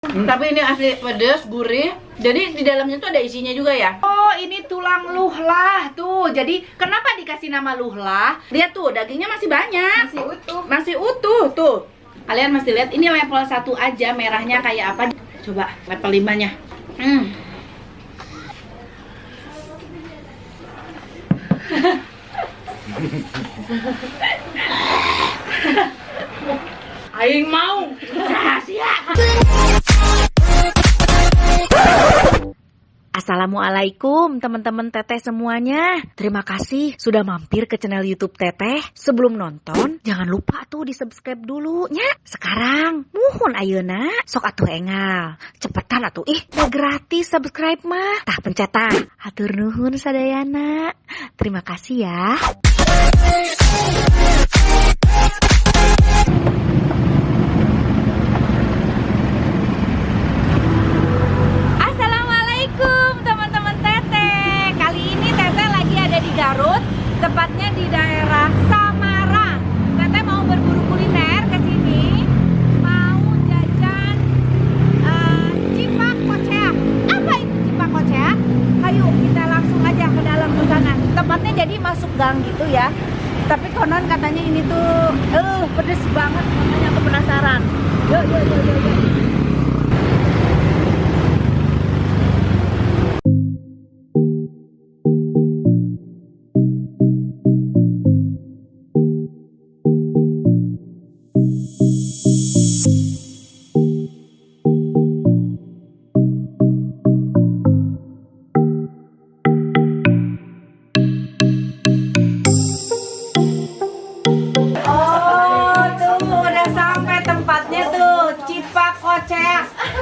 Tapi ini asli pedas, gurih. Jadi di dalamnya tuh ada isinya juga ya. Oh, ini tulang luhlah tuh. Jadi kenapa dikasih nama luhlah? Lihat tuh, dagingnya masih banyak. Masih utuh. Masih utuh tuh. Kalian masih lihat ini level 1 aja, merahnya kayak apa? Coba level 5-nya. Aing mau. Rahasia. Assalamualaikum teman-teman Teteh semuanya. Terima kasih sudah mampir ke channel YouTube Teteh. Sebelum nonton, jangan lupa tuh di subscribe dulu nya. Sekarang, muhun ayeuna, sok atuh engal. Cepetan atuh, udah gratis subscribe mah. Tah pencet tah. Hatur nuhun sadayana. Terima kasih ya. Garut, tepatnya di daerah Samarang. Teteh mau berburu kuliner ke sini, mau jajan cipak koceak. Apa itu cipak koceak? Ayo kita langsung aja ke dalam ke sana. Tempatnya jadi masuk gang gitu ya. Tapi konon katanya ini tuh pedes banget, makanya aku penasaran. Yuk.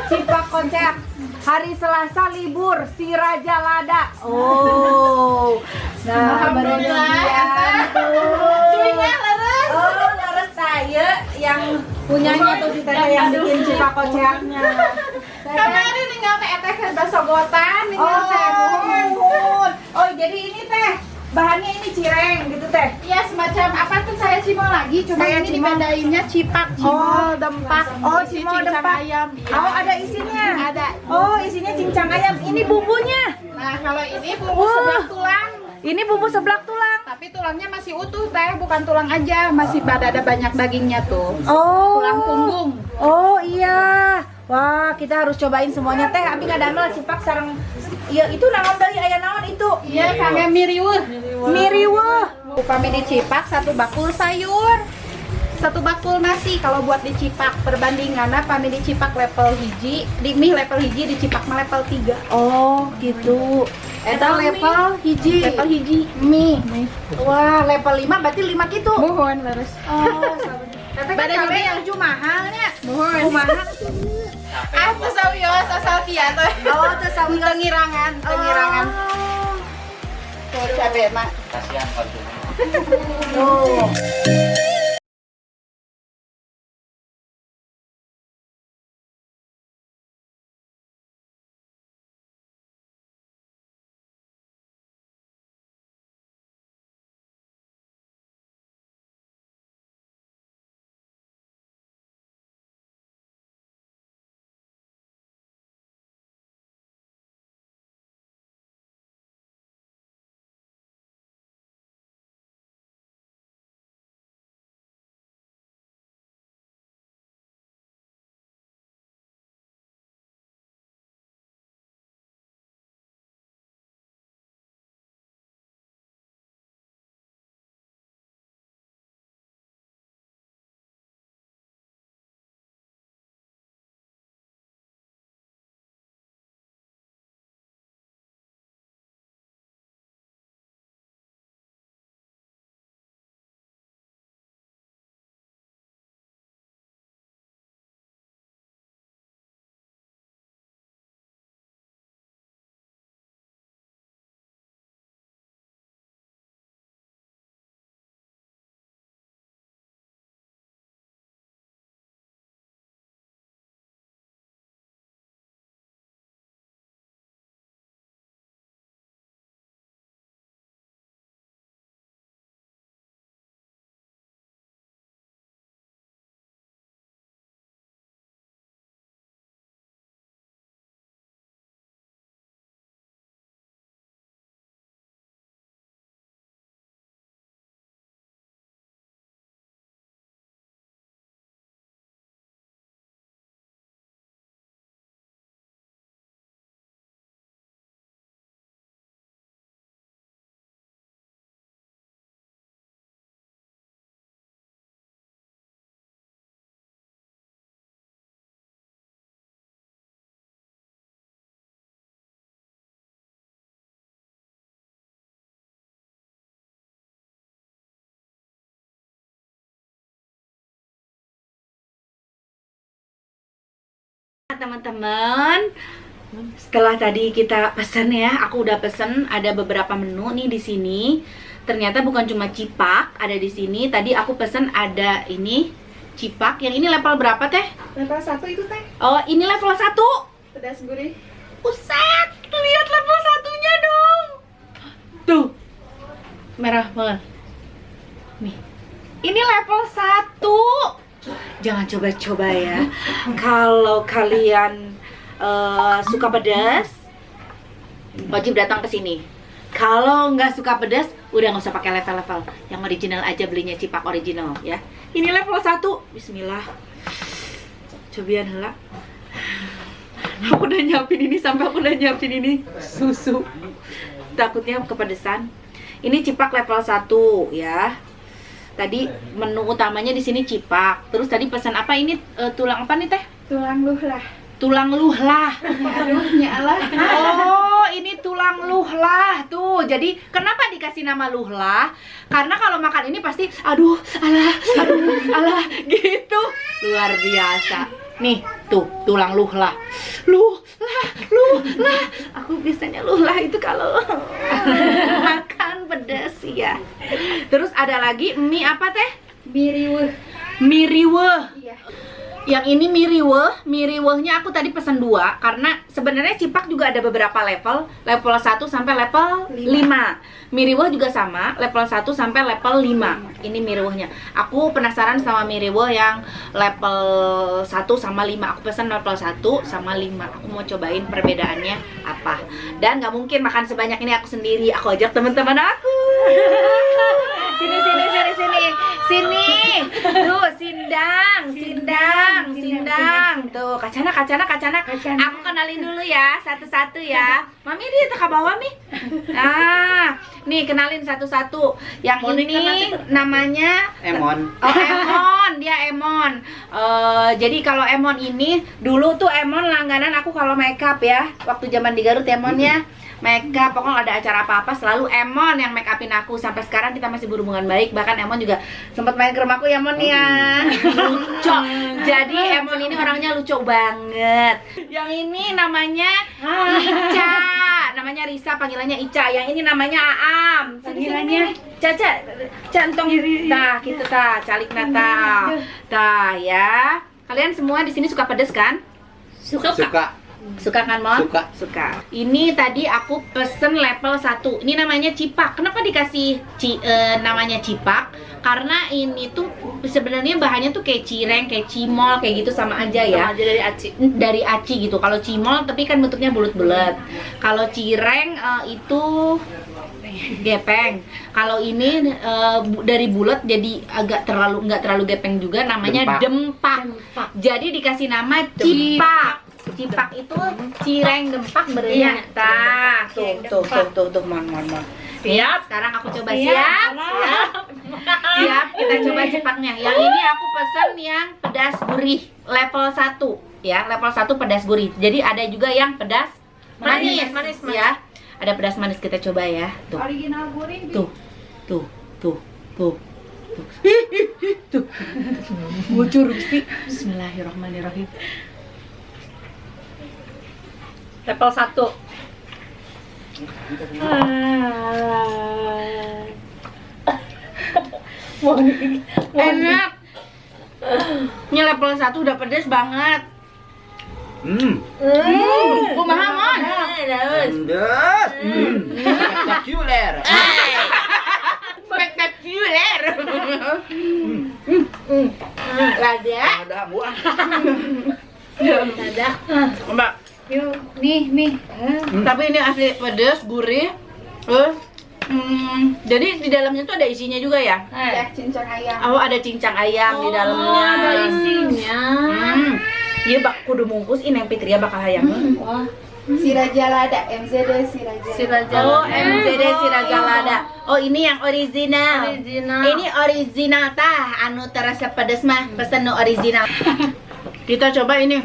Cipak Koceak. Hari Selasa libur si Raja Lada. Oh. Nah, baru janjian tuh. Oh, leres saya yang punyanya tuh si Teteh yang bikin Cipak Koceaknya. Kemarin tinggal teh basogotan, tinggal teh Oh, jadi ini teh bahannya ini cireng gitu teh. Iya, semacam apa tuh saya cimol lagi, cuma Saya ini cimol. dibedainnya cipak, cimol, dempak. Oh, isi cimol cincang dempak. ayam. Iya. Oh, ada isinya. Ada. Oh, isinya cincang ayam. Ini bumbunya. Nah, kalau ini bumbu Wah. seblak tulang. Ini bumbu seblak tulang. Tapi tulangnya masih utuh teh, bukan tulang aja, masih pada ada banyak dagingnya tuh. Oh. Tulang punggung. Oh iya. Wah, kita harus cobain semuanya teh. Abi ngadamel cipak sareng. Iya, itu naon deui aya naon itu? Iya, kangge miriweuh. Miriweuh. Upami dicipak 1 bakul sayur, 1 bakul nasi. Kalau buat dicipak perbandinganna pami dicipak level hiji, di mie level hiji, dicipak mah level 3. Oh, gitu. Eta level hiji. Level hiji. Mie. Wah, level 5 berarti 5 gitu. Mohon leres. Oh, Teteh kan Bada cabe juga. yang mahalnya. Mohon. Kumaha? Atuh sawios asal kieu teh. Oh, teu sawi Tengirangan, tengirangan. Oh. Tuh cabe mah. Kasihan konsumen. Tuh. teman-teman, setelah tadi kita pesen ya, aku udah pesen ada beberapa menu nih di sini. Ternyata bukan cuma cipak ada di sini. Tadi aku pesen ada ini cipak. Yang ini level berapa teh? Level 1 itu teh. Oh, ini level 1. Pedas gurih. Buset, lihat level 1-nya dong. Tuh, merah banget. Nih, ini level 1. Jangan coba-coba ya. Kalau kalian suka pedas, wajib datang ke sini. Kalau nggak suka pedas, udah nggak usah pakai level-level. Yang original aja, belinya cipak original ya. Ini level 1. Bismillah. Cobian heula. Aku udah nyiapin ini, sampai aku udah nyiapin ini susu. Takutnya kepedesan. Ini cipak level 1 ya. Tadi menu utamanya di sini cipak. Terus tadi pesan apa ini? Tulang apa nih teh? Tulang luhlah. Tulang luhlah. Aduh, nyalah. Oh, ini tulang luhlah tuh. Jadi kenapa dikasih nama luhlah? Karena kalau makan ini pasti aduh, alah gitu. Luar biasa. Nih, tuh tulang luhlah. Luhlah. Aku biasanya luhlah itu kalau makan pedas ya. Terus ada lagi mie apa teh? Miriweh. Miriweh. Iya. Yang ini miriwehnya aku tadi pesen 2 karena sebenarnya cipak juga ada beberapa level 1 sampai level 5. Miriweh juga sama, level 1 sampai level 5. Ini miriwehnya. Aku penasaran sama miriweh yang level 1 sama 5. Aku pesen level 1 sama 5. Aku mau cobain perbedaannya apa. Dan nggak mungkin makan sebanyak ini aku sendiri. Aku ajak teman-teman aku. Sini. Tuh, sindang. Tuh, kacana. Aku kenalin dulu ya, satu-satu ya. Mami dia ke bawah, Mi. Nah, nih kenalin satu-satu. Yang ini namanya Emon. Oh, Emon, dia Emon. Jadi kalau Emon ini dulu tuh Emon langganan aku kalau makeup ya. Waktu zaman di Garut Emon ya. Makeup, pokoknya ada acara apa-apa selalu Emon yang make upin aku. Sampai sekarang kita masih berhubungan baik. Bahkan Emon juga sempat main ke rumahku ya, Emon ya. Lucu. Jadi Emon ini orangnya lucu banget. Yang ini namanya Ica. Namanya Risa, panggilannya Ica. Yang ini namanya Aam. Panggilannya Caca. Cantong. Nah, gitu ta, calik nata. Tah ya. Kalian semua di sini suka pedas kan? Suka. Suka kan, Mon? Suka. Ini tadi aku pesen level 1. Ini namanya cipak. Kenapa dikasih namanya cipak? Karena ini tuh sebenarnya bahannya tuh kayak cireng, kayak cimol, kayak gitu sama aja ya. Sama aja dari aci. Dari aci gitu. Kalau cimol tapi kan bentuknya bulat-bulat. Kalau cireng itu gepeng. Kalau ini dari bulat jadi agak nggak terlalu gepeng juga, namanya dempak. Jadi dikasih nama cipak. Cipak itu cireng dempak berenya. Tah, tuh, mon. Siap, sekarang aku coba siap. Siap, kita coba cipaknya. Yang ini aku pesen yang pedas gurih level 1 ya, level 1 pedas gurih. Jadi ada juga yang pedas manis ya. Ada pedas manis, kita coba ya. Tuh. Original gurih. Tuh. Tuh. Bocor Gusti. Bismillahirrahmanirrahim. Level 1. Enak. Ini level 1 udah pedas banget. Kumaha, Mon? Pedas. Spektakuler. Spektakuler. Lada. Ada buah. Lada. Mbak. Nih. Tapi ini asli pedas, gurih. Jadi di dalamnya tuh ada isinya juga ya? Ya, cincang ayam. Oh, ada cincang ayam di dalamnya. Ada isinya. Iya, kudu mungkus ini yang Fitria bakal hayang. Wah. Sirajalada, MZD Sirajalada. Oh, MZD Sirajalada. Oh, ini yang original. Ini original tah, anu terasa pedas mah, pesen nu original. Kita coba ini.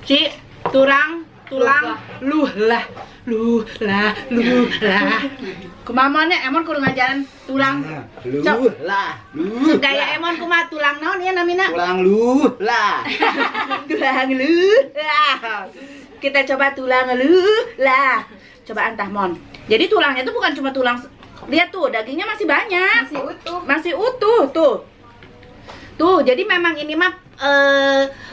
Ci, tulang tulang luh lah. Kumamonnya emon kudu ngajaran tulang. Lah. Gaya emon kumaha tulang naon ieu namina? Tulang luh lah. Tulang luh lah. Kita coba tulang luh lah. Coba antah mon. Jadi tulangnya itu bukan cuma tulang. Lihat tuh, dagingnya masih banyak. Masih utuh tuh. Tuh, jadi memang ini mah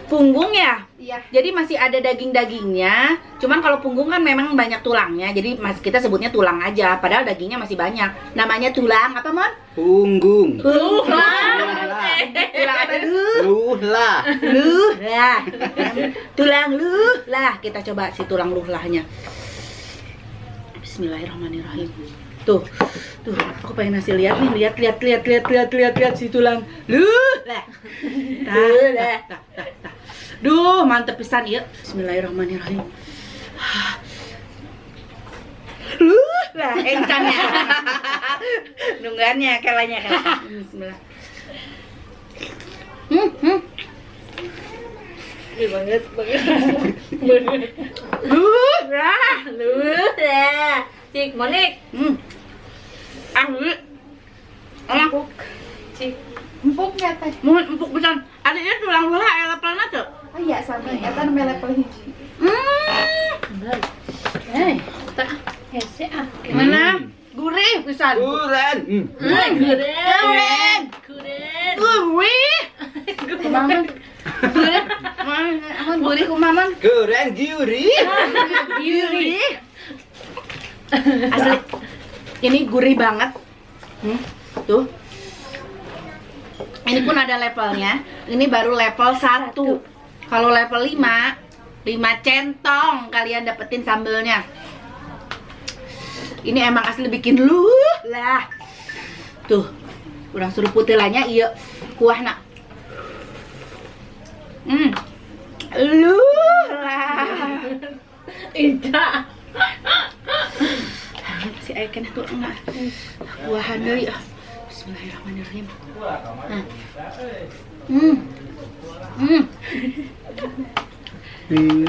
punggung ya. Iya. Jadi masih ada daging-dagingnya. Cuman kalau punggung kan memang banyak tulangnya. Jadi kita sebutnya tulang aja. Padahal dagingnya masih banyak. Namanya tulang apa, Mon? Punggung. Tulang. Luh lah. Tulang apa? Luh lah. Luh lah. Tulang luh lah. Kita coba si tulang luh lahnya. Bismillahirrahmanirrahim. Tuh, aku pengen ngasih lihat nih, lihat si tulang luh lah. Duh, mantep pisan ya. Bismillahirrahmanirrahim. Luh lah, encannya. Nunggannya, kalanya. Bismillah. Banget. Luh lah. Cik, Monik. Enak. Cik. Empuknya teh. Mun empuk pisan. Ada ieu tulang lulah aya levelna teu? Oh iya sami, eta namanya level hiji. Tak hese ah. Gimana? Gurih pisan. Kuren. Kuren. Gurih. Kumaha? Gurih. Amun gurih kumaha? Kuren gurih. Gurih. Asli. Ini gurih banget. Tuh. Ini pun ada levelnya. Ini baru level 1. Kalau level 5 centong kalian dapetin sambelnya. Ini emang asli bikin luh lah. Tuh. Urang suruh putilanya ieu kuahna. Luh lah. Indah. Si aya keneh tuh enggak. Kuahan deui. Bismillahirrahmanirrahim.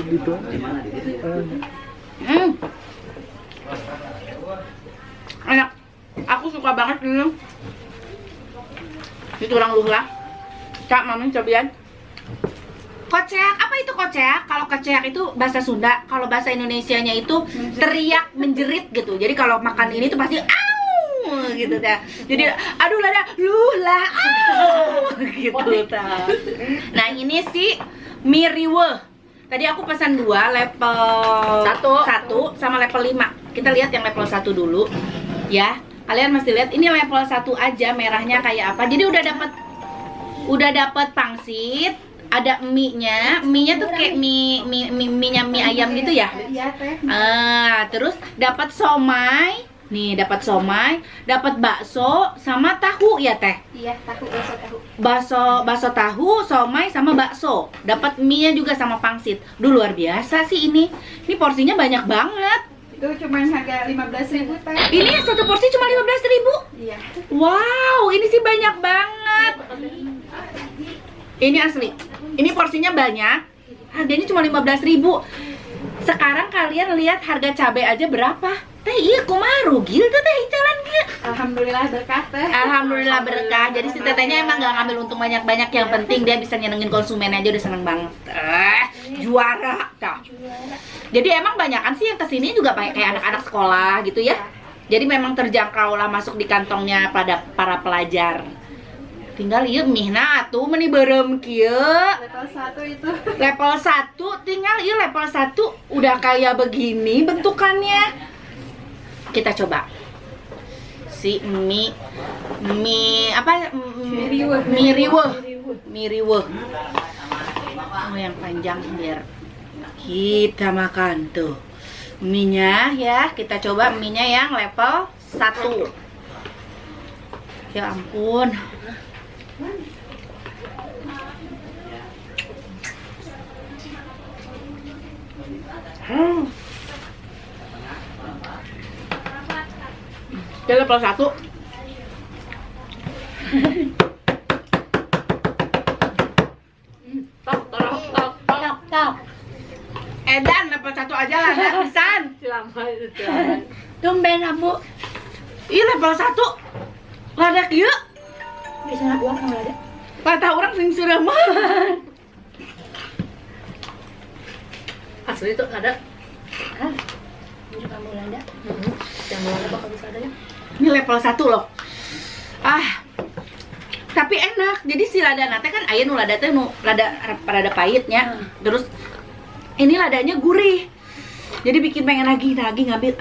Gitu. Enak. Aku suka banget ini. Ini tulang luh lah. Kak, Mami cobain. Koceak, apa itu koceak? Kalau koceak itu bahasa Sunda, kalau bahasa Indonesianya itu teriak, menjerit gitu. Jadi kalau makan ini tuh pasti au gitu dah. Jadi aduh lada, luh lah, au gitu dah. Nah, ini si mie riweuh. Tadi aku pesan 2, level 1 sama level 5. Kita lihat yang level 1 dulu. Ya, kalian mesti lihat ini level 1 aja merahnya kayak apa. Jadi udah dapat pangsit. Ada mie-nya tuh kayak mie ayam gitu ya. Iya teh. Terus dapat somai, nih dapat somai, dapat bakso sama tahu ya teh. Iya, tahu. Bakso tahu, somai sama bakso. Dapat mie-nya juga sama pangsit. Duh, luar biasa sih ini. Ini porsinya banyak banget. Itu cuma harga 15.000 teh. Ini satu porsi cuma 15.000. Iya. Wow, ini sih banyak banget. Ini asli. Ini porsinya banyak. Harganya cuma 15.000. Sekarang kalian lihat harga cabai aja berapa? Teh iya kumaha rugi tuh teh jalan ge. Alhamdulillah berkah teh. Alhamdulillah berkah. Jadi si tetehnya emang nggak ngambil untung banyak-banyak, yang penting dia bisa nyenengin konsumen aja udah seneng banget. Juara tah. Jadi emang banyakan sih yang kesini juga kayak anak-anak sekolah gitu ya. Jadi memang terjangkau lah masuk di kantongnya pada para pelajar. Tinggal ieu mihna atuh meuni beureum kieu. Level 1 itu. Level 1 tinggal ieu level 1 udah kayak begini bentukannya. Kita coba. Si mie apa? Mie riweuh. Oh, yang panjang biar kita makan tuh. Mie-nya ya, kita coba mie-nya yang level 1. Ya ampun. Dia level 1. Edan level 1 aja lah, nggak pisan. Tumben abu. Ih level 1 lada kieu. Bisa nak uang nggak ada. Patah orang sing seureumah. Asli itu ada. Ah, ini kamu Belanda. Yang Belanda bakal bisa ada ya. Ini level 1 loh. Tapi enak. Jadi si lada nate kan aya nu lada teh nu rada pahitnya. Terus ini ladanya gurih. Jadi bikin pengen lagi ngambil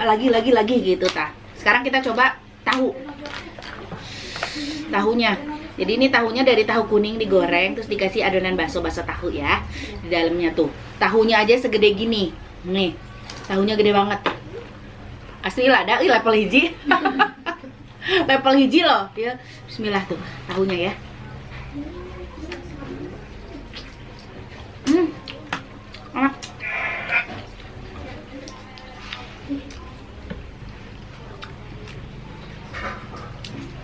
lagi gitu tah. Sekarang kita coba tahu. Tahunya. Jadi ini tahunya dari tahu kuning digoreng terus dikasih adonan bakso tahu ya. Di dalamnya tuh. Tahunya aja segede gini. Nih. Tahunya gede banget. Asli lada level hiji. Level hiji loh. Ya, bismillah tuh tahunya ya. Enak.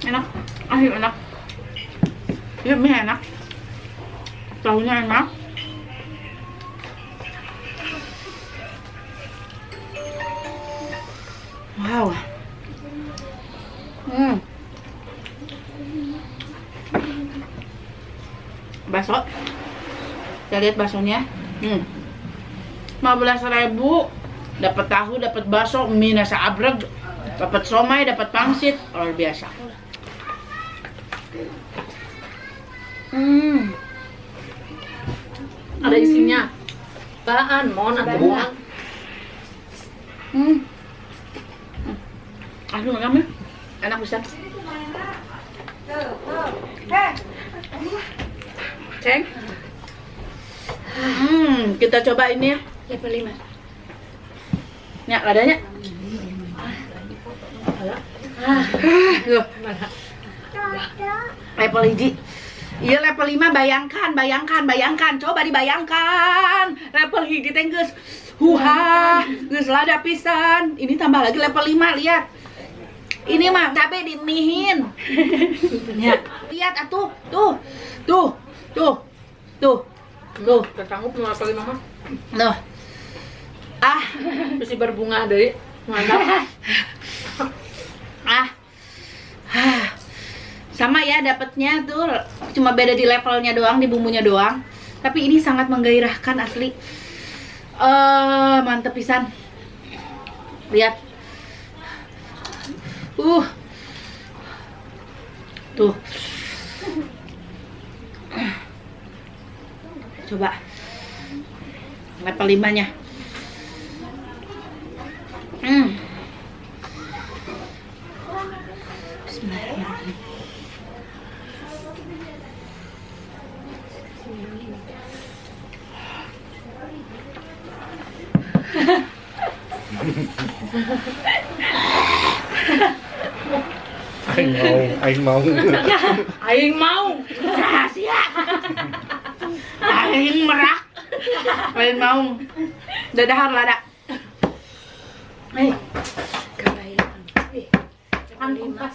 Enak. Enak. Ya, mie enak. Tahunya enak. Wow. Bakso. Kita lihat baksonya. 15.000. Dapat tahu, dapat bakso, mie nasa abreg, dapat somai, dapat pangsit, luar biasa. Ada isinya. Apaan? Mohon atau buang? Aduh, makan enak bisa. Ceng. Kita coba ini ya. Level 5. Ya, ladanya. Loh. Level hiji. Iya level 5 bayangkan. Coba dibayangkan. Level hiji teh geus geus lada pisan. Ini tambah lagi level 5, lihat. Ini mah cabe dimihin. Ya, lihat atuh. Tuh. Kesanggup mau apa lima mah? Loh. Mesti berbunga deh. Mantap. Sama ya dapatnya tuh, cuma beda di levelnya doang, di bumbunya doang. Tapi ini sangat menggairahkan asli. Mantep pisan. Lihat. Tuh. Coba. Level 5-nya. Bismillahirrahmanirrahim. Aing mau. Aing mau. Rahasia. Aing merak. Aing mau. Dadahar lada. Pas.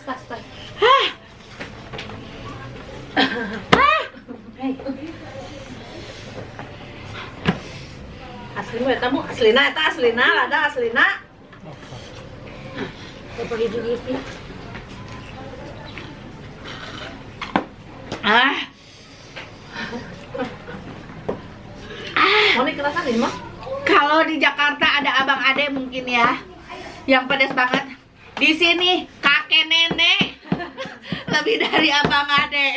Asli mah eta mah aslina lada aslina. Level hiji gitu. Mau nih kerasa nih mah? Kalau di Jakarta ada abang ade mungkin ya, yang pedas banget. Di sini kakek nenek lebih dari abang ade.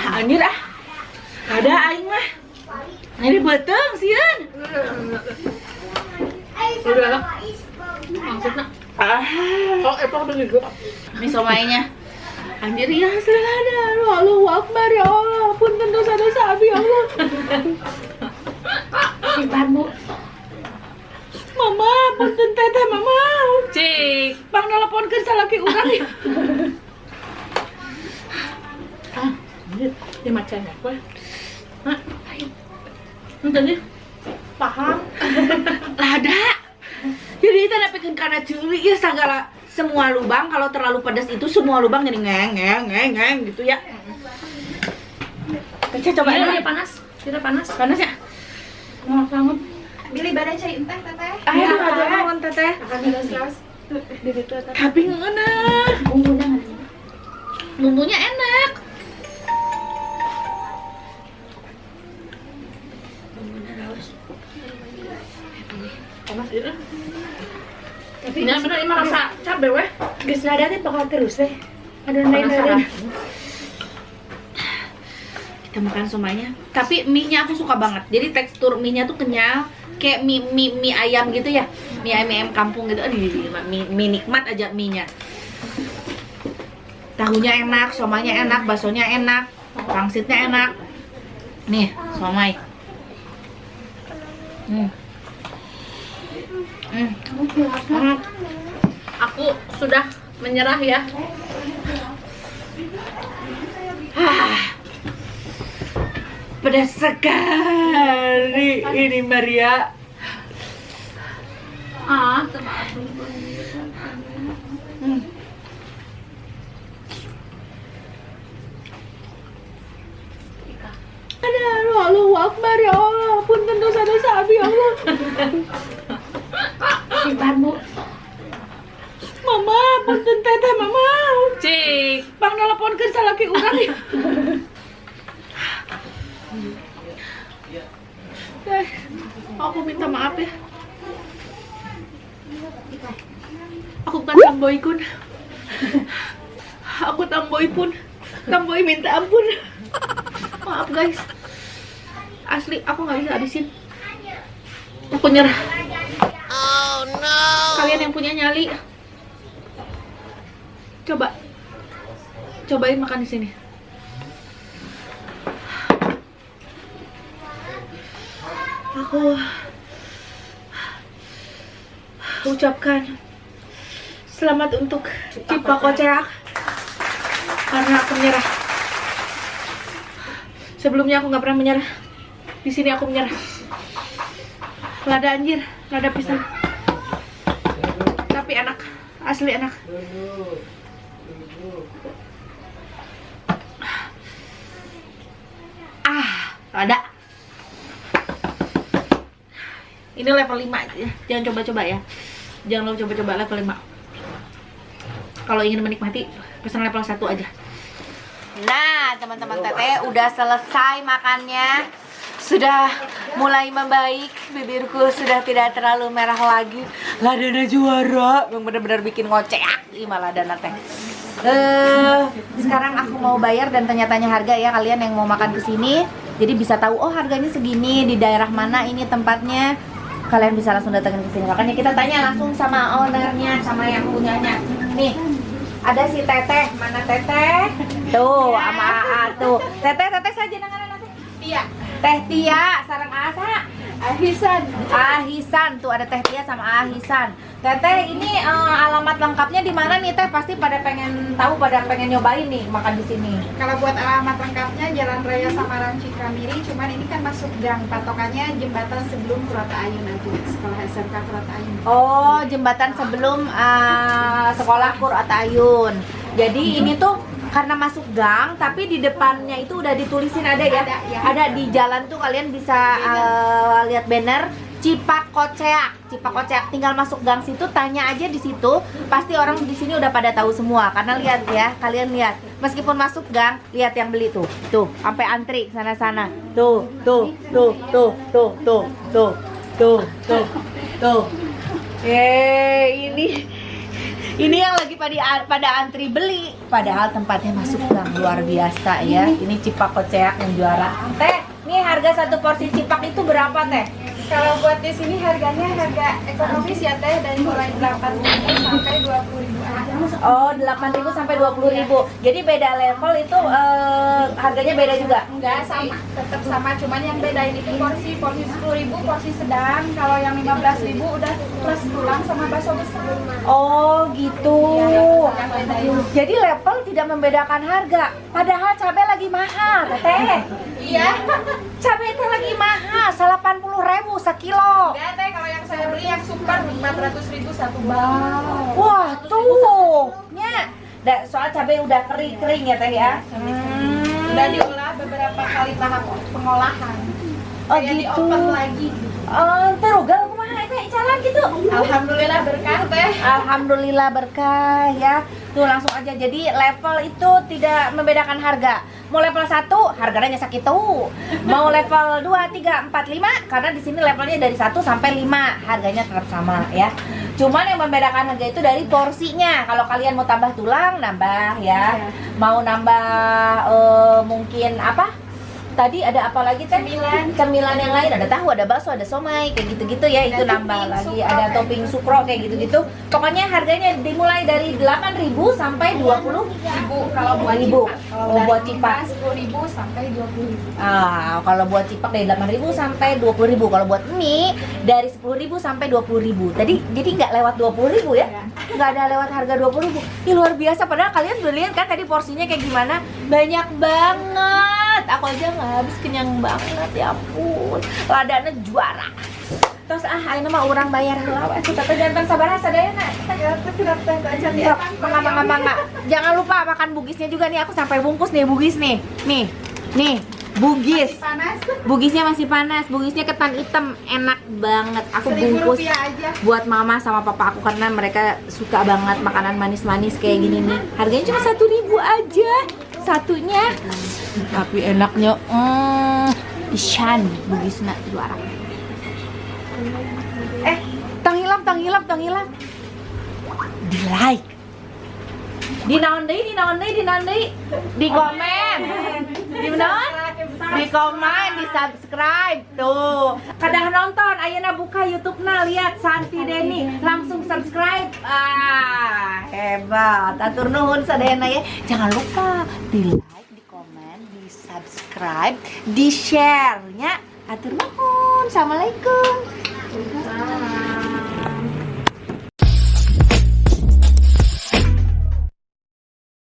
Anjir ada aing mah. Ini beteng sieun. Udah lah. Maksudnya. Oh, epok udah gitu. Ini somainya. Anjir ya selada. Allahu Akbar ya Allah. Punten dosa-dosa abi ya Allah. Simpanmu. Mama, punten teteh mama. Cik. Bang nelponkeun salaki urang ya. Dia macam apa? Hah? Entahnya. Paham. Lada. Jadi kita dapetkan karena curi ya segala semua lubang kalau terlalu pedas itu semua lubang jadi ngeng gitu ya. Kita coba Iya, ini. dia panas. Tidak panas. Panas ya? Mau banget. Pilih badai cai enteh teteh. Ayo aja bangun teteh. Akan ada saus. Tapi enak. Bumbunya enak. Panas itu. Tapi bener ini rasa cabe weh. Geus nada teh bakal terus teh. Ada Penasaran. Kita makan semuanya. Tapi mie-nya aku suka banget. Jadi tekstur mie-nya tuh kenyal, kayak mie ayam gitu ya. Mie ayam kampung gitu. Aduh, mie nikmat aja mie-nya. Tahunya enak, somanya enak, baksonya enak, pangsitnya enak. Nih, somai. Aku sudah menyerah ya. Pedas sekali ini Maria. Allahu Akbar ya Allah, punten dosa-dosa abi ya Allah. Simpanmu. Mama, punten teteh mama. Cik. Bang nelponkeun salaki urang ya. Aku minta maaf ya. Aku bukan Tamboy kun. Aku Tamboy pun. Tamboy minta ampun. Maaf guys. Asli aku nggak bisa habisin. Aku nyerah. Oh no. Kalian yang punya nyali, cobain makan di sini. Aku ucapkan selamat untuk Cipak Koceak karena aku menyerah. Sebelumnya aku nggak pernah menyerah. Di sini aku menyerah. Lada anjir, lada pisang. Tapi enak, asli enak. Lada. Ini level 5 ya. Jangan coba-coba ya. Jangan lo coba-coba level 5. Kalau ingin menikmati, pesan level 1 aja. Nah, teman-teman teteh udah selesai makannya. Sudah mulai membaik, bibirku sudah tidak terlalu merah lagi. Ladana juara, yang benar-benar bikin ngoceh. Ih, ladana teh. Sekarang aku mau bayar dan tanya-tanya harga ya kalian yang mau makan kesini. Jadi bisa tahu oh harganya segini di daerah mana ini tempatnya. Kalian bisa langsung datangin ke sini. Makanya kita tanya langsung sama ownernya, sama yang punyanya. Nih, ada si Teteh. Mana Teteh? Tuh, sama AA tuh. Teteh saja nangaran nanti. Tia. Teh Tia, sareng Asa. Ahisan tuh ada Teh Tia sama Ahisan. Teteh ini alamat lengkapnya di mana nih Teh? Pasti pada pengen tahu, pada pengen nyobain nih makan di sini. Kalau buat alamat lengkapnya Jalan Raya Samarang Cikamiri, cuman ini kan masuk gang, patokannya jembatan sebelum Kurata Ayun nanti, sekolah SMK Kurata Ayun. Oh, jembatan sebelum sekolah Kurata Ayun. Jadi ini tuh karena masuk gang, tapi di depannya itu udah ditulisin ada ya? Ada, ya. Ada di jalan tuh kalian bisa lihat banner Cipak Koceak. Cipak Koceak, tinggal masuk gang situ, tanya aja di situ. Pasti orang di sini udah pada tahu semua. Karena lihat ya, kalian lihat. Meskipun masuk gang, lihat yang beli tuh. Tuh, sampai antri sana-sana. Tuh. Ini yang lagi pada antri beli. Padahal tempatnya masuk gang, luar biasa ya. Ini Cipak Koceak yang juara. Teh, nih harga satu porsi cipak itu berapa Teh? Kalau buat di sini harganya harga ekonomis ya Teh, dari mulai 8.000 sampai 20.000 aja. Oh, 8.000 sampai 20.000. Jadi beda level itu harganya beda juga. Enggak sama, tetap sama, cuman yang beda ini porsi 10.000 porsi sedang, kalau yang 15.000 udah plus tulang sama bakso besar. Oh, gitu. Yang beda ini. Jadi level tidak membedakan harga. Padahal cabai lagi mahal, Teh. Iya. Cabai itu lagi mahal, 80.000 sekilo. Enggak Teh, kalau yang saya beli yang super 400.000 satu bal. Wah, tuh. Nya, soal cabai udah kering ya Teh ya. Udah diolah beberapa kali tahap pengolahan. Oh Kayak gitu. dioper lagi. Terugal kumaha eta jalan gitu. Alhamdulillah berkah teh. Alhamdulillah berkah ya. Tuh langsung aja. Jadi level itu tidak membedakan harga. Mau level 1 harganya sakitu. Mau level 2, 3, 4, 5 karena di sini levelnya dari 1 sampai 5 harganya tetap sama ya. Cuman yang membedakan harga itu dari porsinya. Kalau kalian mau tambah tulang nambah ya. Mau nambah mungkin apa? Tadi ada apa lagi teh? Cemilan yang lain, ada tahu, ada bakso, ada somai, kayak gitu-gitu ya, itu nambah lagi. Ada topping sukro kayak gitu-gitu. Pokoknya harganya dimulai dari 8.000 sampai 20.000 Kalau buat ribu. cipak. Oh, buat cipak. 10.000 sampai 20.000. Kalau buat cipak dari 8.000 sampai 20.000. Kalau buat mie dari 10.000 sampai 20.000. Jadi nggak lewat 20.000 ya? Nggak ada lewat harga 20.000. Ih, luar biasa. Padahal kalian udah lihat kan tadi porsinya kayak gimana? Banyak banget. Aku aja nggak habis, kenyang banget ya ampun. Ladana juara. Terus ayo mah orang bayar heula we. Kita teh jantan sabaraha sadayana. Ya, tidak teh aja nih. Mangga. Jangan lupa makan bugisnya juga nih. Aku sampai bungkus nih bugis nih. Nih, bugis. Panas. Bugisnya masih panas. Bugisnya ketan hitam, enak banget. Aku bungkus Rp1.000 aja. buat mama sama papa aku karena mereka suka banget makanan manis-manis kayak gini nih. Harganya cuma 1.000 aja satunya. Tapi enaknya pisan bugisna juara. Tang hilap. Di like. Di naon deui? Di komen. Di naon? Di komen, di subscribe tuh. Kadah nonton, ayeuna buka YouTube-na, lihat Santi Deni, langsung subscribe. Hebat. Atur nuhun sadayana ya. Jangan lupa di like, di komen, di subscribe, di share nya. Atur nuhun. Assalamualaikum.